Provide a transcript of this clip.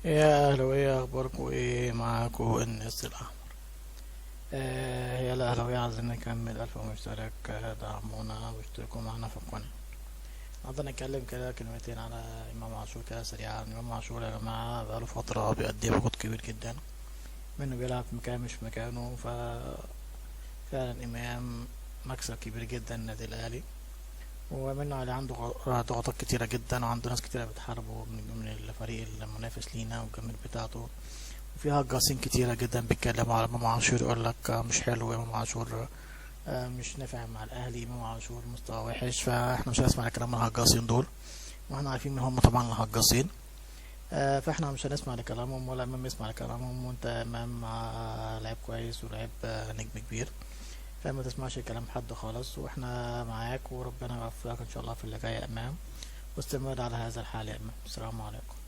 يا أهلاوية، أخباركم إيه؟ معاكم الناس الأحمر. يا الأهلاوية، عايزين نكمل 1000 مشترك. دعمونا واشتركوا معنا في القناة. النهارده نتكلم كده كلمتين على إمام عاشور كده سريعا. إمام عاشور يا جماعة بقاله فترة بيأدي مجهود كبير جدا، منه بيلعب في مكان مش مكانه. فعلا إمام مكسب كبير جدا للنادي الأهلي، ومنه عليه عنده ضغوطات كتيرة جدا، وعنده ناس كتيرة بتحاربه من الفريق المنافس لينا والجماهير بتاعته. في هجاصين كتيرة جدا بيتكلموا على إمام عاشور، يقول لك مش حلو إمام عاشور، مش نافع مع الأهلي، إمام عاشور مستوى وحش. فاحنا مش هنسمع كلام الهجاصين دول، واحنا عارفين ان هم طبعا الهجاصين. فاحنا مش هنسمع لكلامهم ولا إمام يسمع لكلامهم. وانت إمام لعيب كويس ولعيب نجم كبير، فما تسمعش كلام حد خالص، واحنا معاك وربنا يوفقك ان شاء الله في اللي جاي يا إمام، واستمر على هذا الحال يا إمام. السلام عليكم.